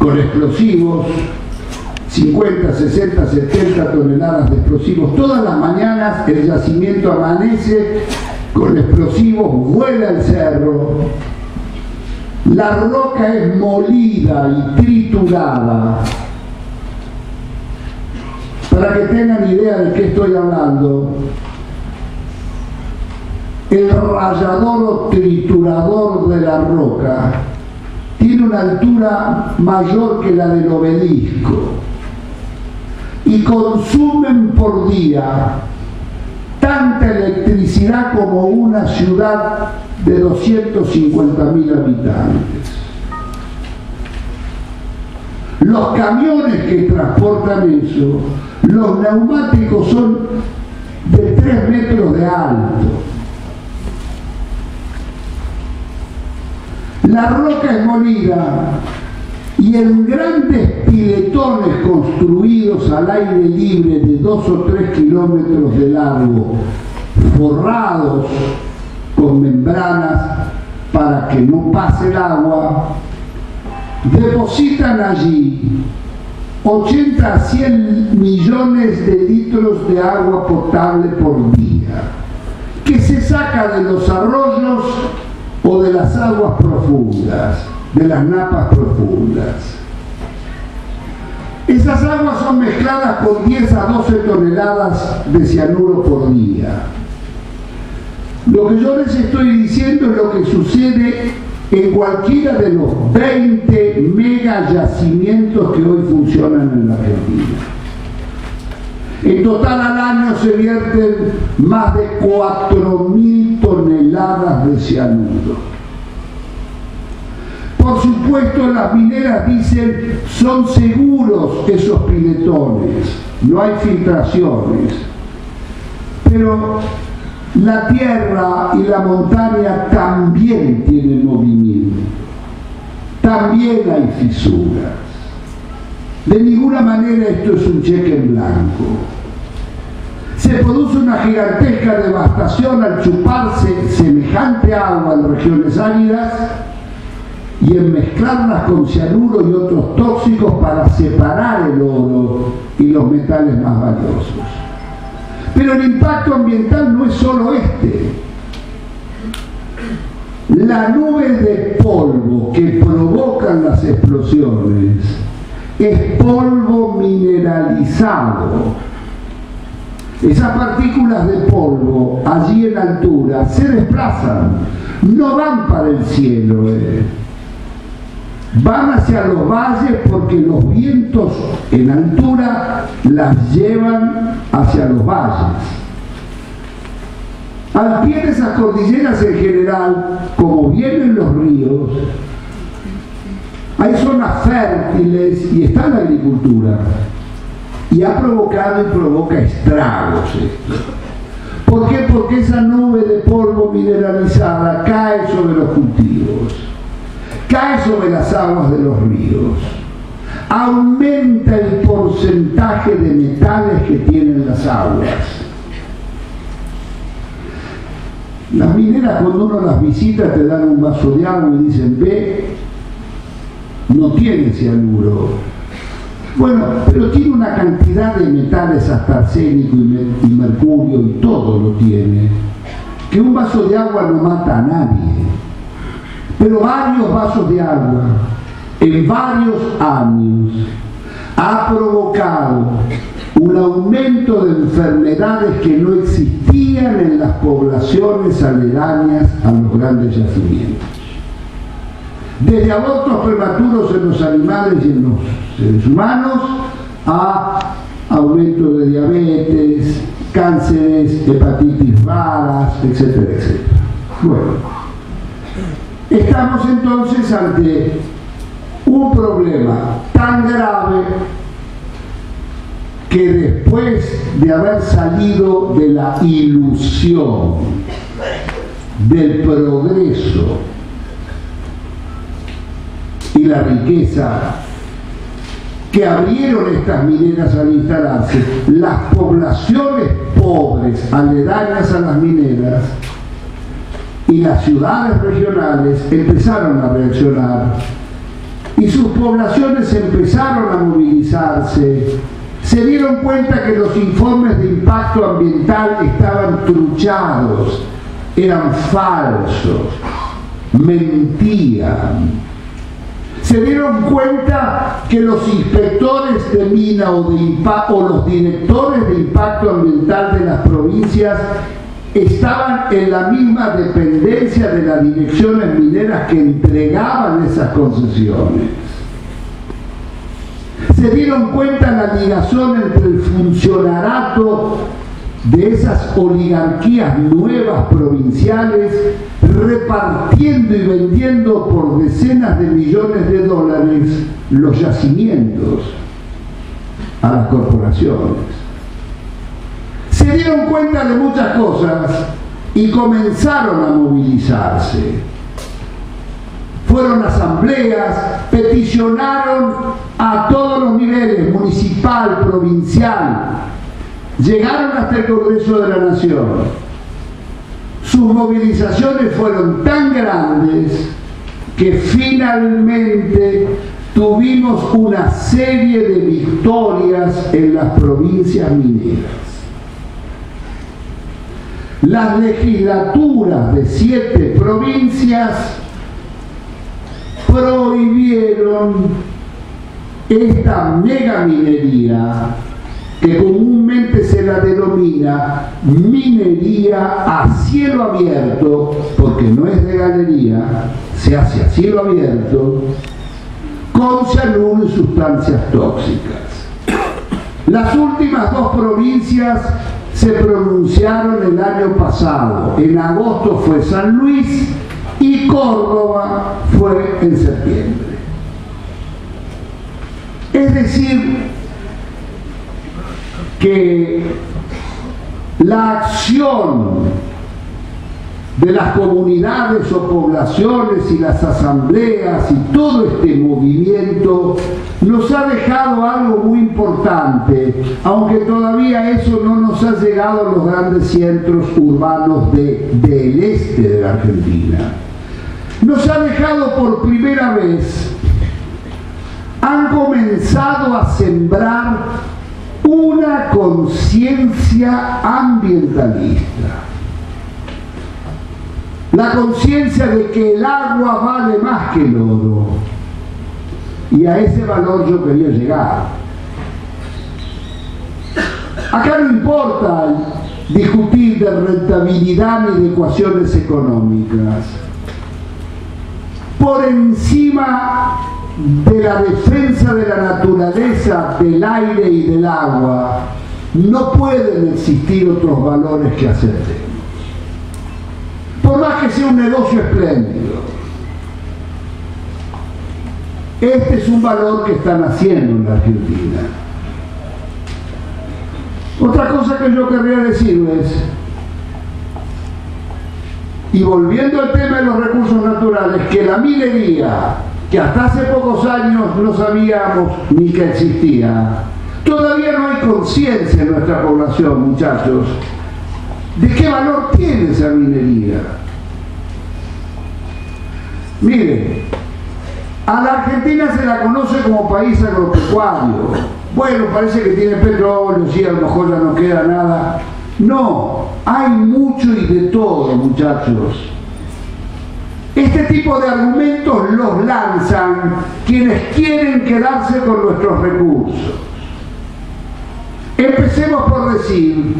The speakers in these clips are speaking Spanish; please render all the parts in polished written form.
con explosivos, 50, 60, 70 toneladas de explosivos. Todas las mañanas el yacimiento amanece con explosivos, vuela el cerro. La roca es molida y triturada. Para que tengan idea de qué estoy hablando, el rallador o triturador de la roca tiene una altura mayor que la del obelisco y consumen por día tanta electricidad como una ciudad de 250.000 habitantes. Los camiones que transportan eso, los neumáticos son de 3 metros de alto. La roca es molida y en grandes piletones construidos al aire libre de 2 o 3 kilómetros de largo, forrados con membranas para que no pase el agua, depositan allí 80 a 100 millones de litros de agua potable por día, que se saca de los arroyos o de las aguas profundas, de las napas profundas. Esas aguas son mezcladas con 10 a 12 toneladas de cianuro por día. Lo que yo les estoy diciendo es lo que sucede en cualquiera de los 20 mega yacimientos que hoy funcionan en la Argentina. En total al año se vierten más de 4.000 toneladas de cianuro. Por supuesto, las mineras dicen son seguros esos piletones, no hay filtraciones. Pero la tierra y la montaña también tienen movimiento, también hay fisuras. De ninguna manera esto es un cheque en blanco. Se produce una gigantesca devastación al chuparse semejante agua en regiones áridas y en mezclarlas con cianuro y otros tóxicos para separar el oro y los metales más valiosos. Pero el impacto ambiental no es solo este. La nube de polvo que provocan las explosiones es polvo mineralizado. Esas partículas de polvo allí en altura se desplazan, no van para el cielo, van hacia los valles porque los vientos en altura las llevan hacia los valles. Al pie de esas cordilleras en general, como vienen los ríos, hay zonas fértiles y está la agricultura. Y ha provocado y provoca estragos esto. ¿Por qué? Porque esa nube de polvo mineralizada cae sobre los cultivos, cae sobre las aguas de los ríos, aumenta el porcentaje de metales que tienen las aguas. Las mineras, cuando uno las visita, te dan un vaso de agua y dicen, ve, no tiene cianuro. Bueno, pero tiene una cantidad de metales, hasta arsénico y mercurio, y todo lo tiene, que un vaso de agua no mata a nadie. Pero varios vasos de agua, en varios años, ha provocado un aumento de enfermedades que no existían en las poblaciones aledañas a los grandes yacimientos. Desde abortos prematuros en los animales y en los seres humanos, a aumento de diabetes, cánceres, hepatitis raras, etcétera, etcétera. Bueno, estamos entonces ante un problema tan grave que después de haber salido de la ilusión del progreso y la riqueza que abrieron estas mineras al instalarse, las poblaciones pobres aledañas a las mineras y las ciudades regionales empezaron a reaccionar y sus poblaciones empezaron a movilizarse, se dieron cuenta que los informes de impacto ambiental estaban truchados, eran falsos, mentían. Se dieron cuenta que los inspectores de mina o los directores de impacto ambiental de las provincias estaban en la misma dependencia de las direcciones mineras que entregaban esas concesiones. Se dieron cuenta la ligación entre el funcionariado de esas oligarquías nuevas provinciales, repartiendo y vendiendo por decenas de millones de dólares los yacimientos a las corporaciones. Se dieron cuenta de muchas cosas y comenzaron a movilizarse. Fueron a asambleas, peticionaron a todos los niveles, municipal, provincial, llegaron hasta el Congreso de la Nación. Sus movilizaciones fueron tan grandes que finalmente tuvimos una serie de victorias en las provincias mineras. Las legislaturas de 7 provincias prohibieron esta megaminería, que comúnmente se la denomina minería a cielo abierto, porque no es de galería, se hace a cielo abierto, con cianuro y sustancias tóxicas. Las últimas 2 provincias se pronunciaron el año pasado. En agosto fue San Luis y Córdoba fue en septiembre. Es decir, que la acción de las comunidades o poblaciones y las asambleas y todo este movimiento nos ha dejado algo muy importante, aunque todavía eso no nos ha llegado a los grandes centros urbanos del este de la Argentina. Nos ha dejado por primera vez, han comenzado a sembrar una conciencia ambientalista. La conciencia de que el agua vale más que el oro. Y a ese valor yo quería llegar. Acá no importa discutir de rentabilidad ni de ecuaciones económicas. Por encima de la defensa de la naturaleza, del aire y del agua, no pueden existir otros valores que aceptemos. Por más que sea un negocio espléndido, este es un valor que están haciendo en la Argentina. Otra cosa que yo querría decirles, y volviendo al tema de los recursos naturales, que la minería, que hasta hace pocos años no sabíamos ni que existía, todavía no hay conciencia en nuestra población, muchachos, de qué valor tiene esa minería. Miren, a la Argentina se la conoce como país agropecuario. Bueno, parece que tiene petróleo, sí, a lo mejor ya no queda nada. No, hay mucho y de todo, muchachos. Este tipo de argumentos los lanzan quienes quieren quedarse con nuestros recursos. Empecemos por decir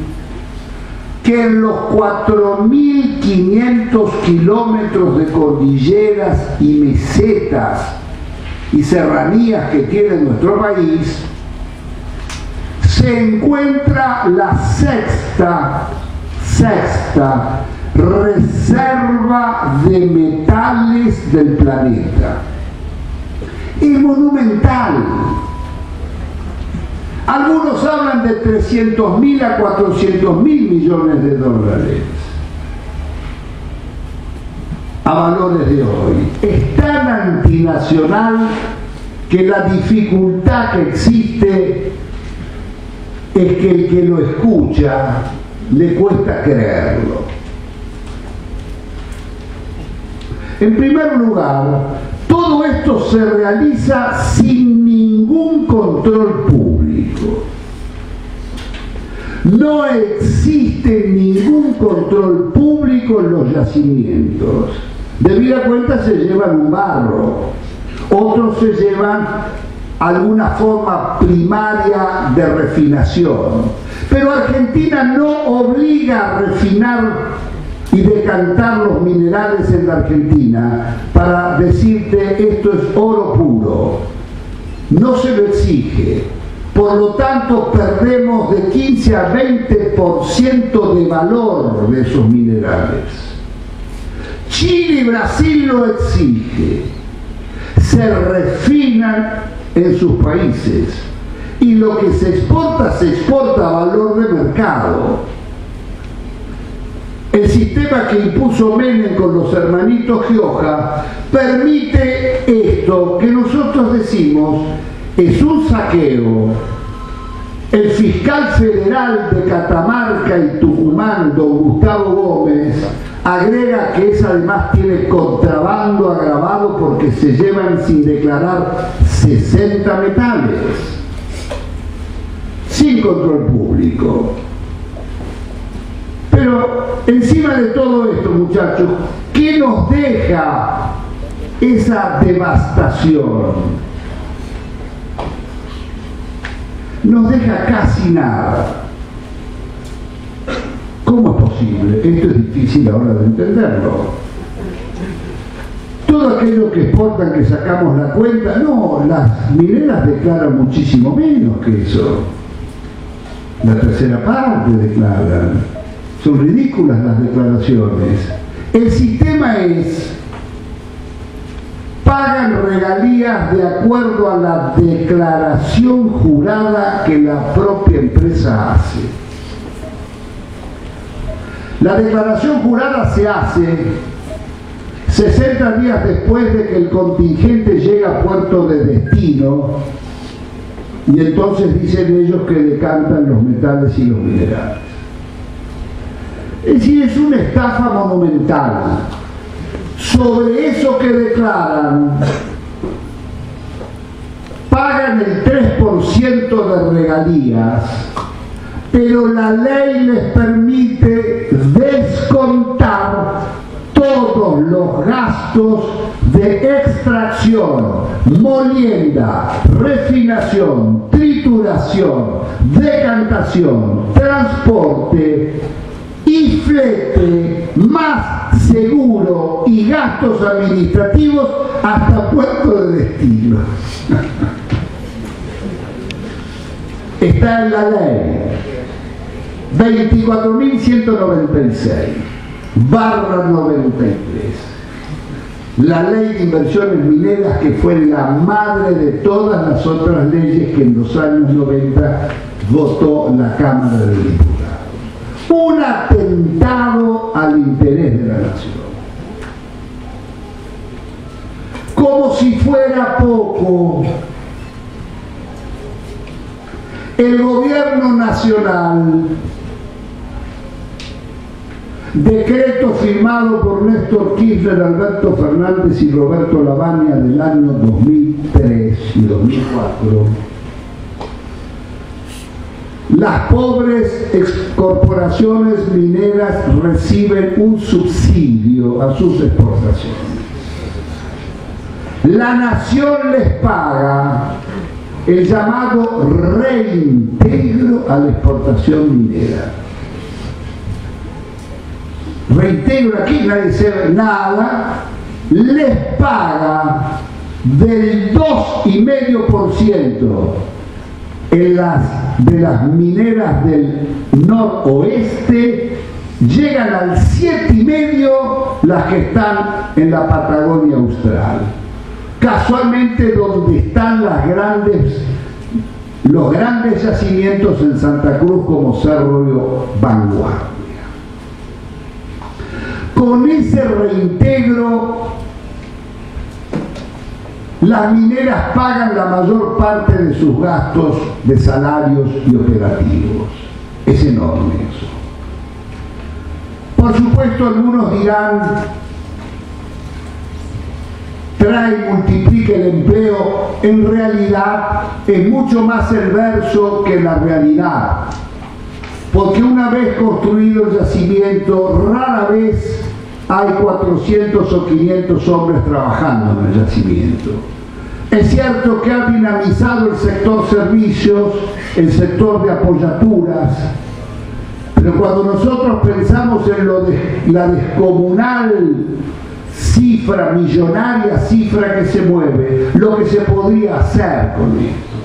que en los 4.500 kilómetros de cordilleras y mesetas y serranías que tiene nuestro país, se encuentra la sexta reserva de metales del planeta. Es monumental. Algunos hablan de 300.000 a 400.000 millones de dólares a valores de hoy. Es tan antinacional que la dificultad que existe es que el que lo escucha le cuesta creerlo. En primer lugar, todo todo esto se realiza sin ningún control público. No existe ningún control público en los yacimientos. De vida cuenta se llevan un barro, otros se llevan alguna forma primaria de refinación. Pero Argentina no obliga a refinar y decantar los minerales en la Argentina para decirte esto es oro puro. No se lo exige. Por lo tanto, perdemos de 15 a 20% de valor de esos minerales. Chile y Brasil lo exige. Se refinan en sus países. Y lo que se exporta a valor de mercado. El sistema que impuso Menem con los hermanitos Gioja permite esto que nosotros decimos es un saqueo. El fiscal federal de Catamarca y Tucumán, don Gustavo Gómez, agrega que esa además tiene contrabando agravado porque se llevan sin declarar 60 metales, sin control público. Pero encima de todo esto, muchachos, ¿qué nos deja esa devastación? Nos deja casi nada. ¿Cómo es posible? Esto es difícil ahora de entenderlo. Todo aquello que exportan, que sacamos la cuenta, no, las mineras declaran muchísimo menos que eso. La tercera parte declaran. Son ridículas las declaraciones. El sistema es: pagan regalías de acuerdo a la declaración jurada que la propia empresa hace. La declaración jurada se hace 60 días después de que el contingente llega a puerto de destino, y entonces dicen ellos que decantan los metales y los minerales. Es decir, es una estafa monumental. Sobre eso que declaran, pagan el 3% de regalías, pero la ley les permite descontar todos los gastos de extracción, molienda, refinación, trituración, decantación, transporte y flete, más seguro y gastos administrativos hasta puerto de destino. Está en la ley 24.196/93, la ley de inversiones mineras, que fue la madre de todas las otras leyes que en los años 90 votó la Cámara de Diputados. Un atentado al interés de la nación. Como si fuera poco, el gobierno nacional, decreto firmado por Néstor Kirchner, Alberto Fernández y Roberto Lavagna del año 2003 y 2004, las pobres corporaciones mineras reciben un subsidio a sus exportaciones. La nación les paga el llamado reintegro a la exportación minera. Reintegro, aquí nadie sabe nada, les paga del 2,5% de las mineras del noroeste, llegan al 7,5% las que están en la Patagonia Austral. Casualmente donde están los grandes yacimientos en Santa Cruz, como Cerro Vanguardia. Con ese reintegro, las mineras pagan la mayor parte de sus gastos de salarios y operativos. Es enorme eso. Por supuesto, algunos dirán, 3 trae y multiplica el empleo, en realidad es mucho más el verso que la realidad. Porque una vez construido el yacimiento, rara vez hay 400 o 500 hombres trabajando en el yacimiento. Es cierto que ha dinamizado el sector servicios, el sector de apoyaturas, pero cuando nosotros pensamos en la descomunal cifra, millonaria cifra que se mueve, lo que se podría hacer con esto.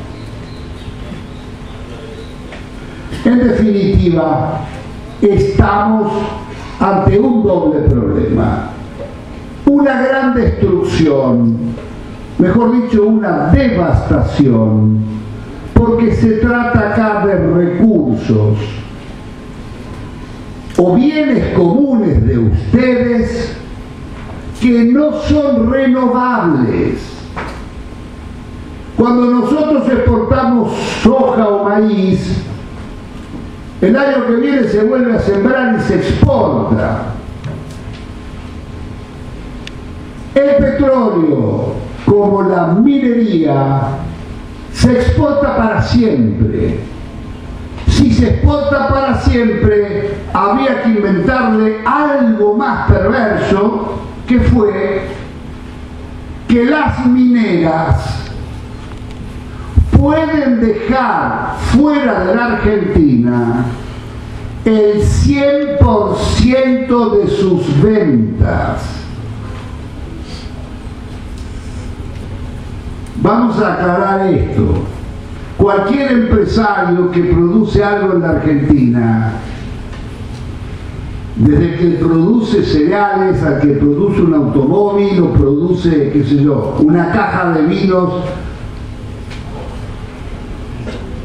En definitiva, estamos ante un doble problema. Una gran destrucción, mejor dicho, una devastación, porque se trata acá de recursos o bienes comunes de ustedes que no son renovables. Cuando nosotros exportamos soja o maíz, el año que viene se vuelve a sembrar y se exporta. El petróleo, como la minería, se exporta para siempre. Si se exporta para siempre, había que inventarle algo más perverso, que fue que las mineras pueden dejar fuera de la Argentina el 100% de sus ventas. Vamos a aclarar esto. Cualquier empresario que produce algo en la Argentina, desde que produce cereales al que produce un automóvil o produce, qué sé yo, una caja de vinos,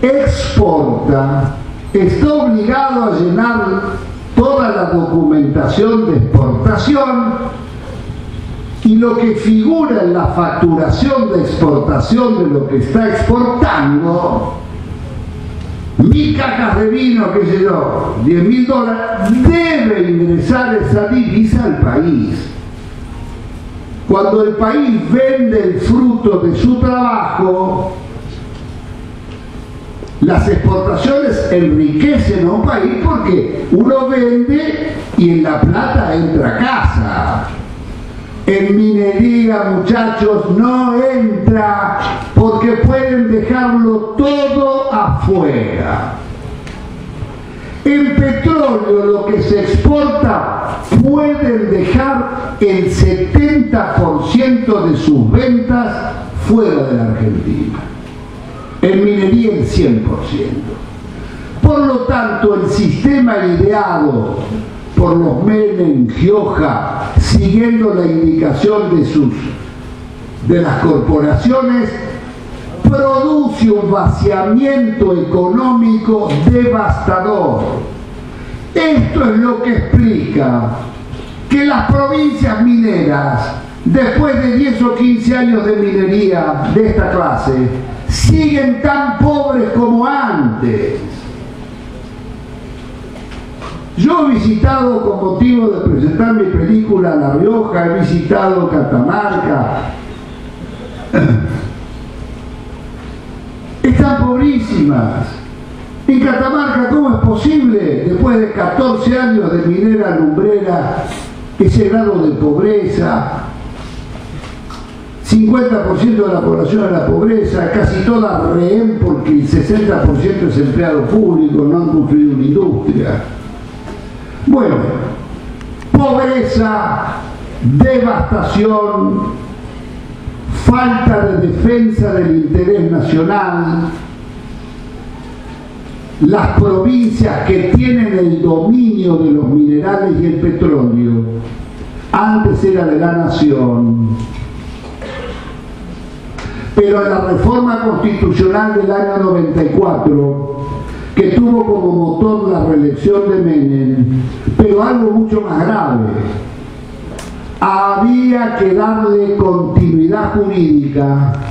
exporta, está obligado a llenar toda la documentación de exportación, y lo que figura en la facturación de exportación de lo que está exportando, 1000 cajas de vino, qué sé yo, $10.000, debe ingresar esa divisa al país. Cuando el país vende el fruto de su trabajo, las exportaciones enriquecen a un país porque uno vende y en la plata entra a casa. En minería, muchachos, no entra porque pueden dejarlo todo afuera. En petróleo, lo que se exporta, pueden dejar el 70% de sus ventas fuera de la Argentina. En minería el 100%. Por lo tanto, el sistema ideado por los Menem, Gioja, siguiendo la indicación de las corporaciones, produce un vaciamiento económico devastador. Esto es lo que explica que las provincias mineras, después de 10 o 15 años de minería de esta clase, siguen tan pobres como antes. Yo he visitado, con motivo de presentar mi película La Rioja, he visitado Catamarca. Están pobrísimas. En Catamarca, ¿cómo es posible, después de 14 años de minera lumbrera, ese grado de pobreza? 50% de la población en la pobreza, casi toda rehén porque el 60% es empleado público, no han construido una industria. Bueno, pobreza, devastación, falta de defensa del interés nacional. Las provincias que tienen el dominio de los minerales y el petróleo, antes era de la nación, pero en la reforma constitucional del año 94, que tuvo como motor la reelección de Menem, pero algo mucho más grave, había que darle continuidad jurídica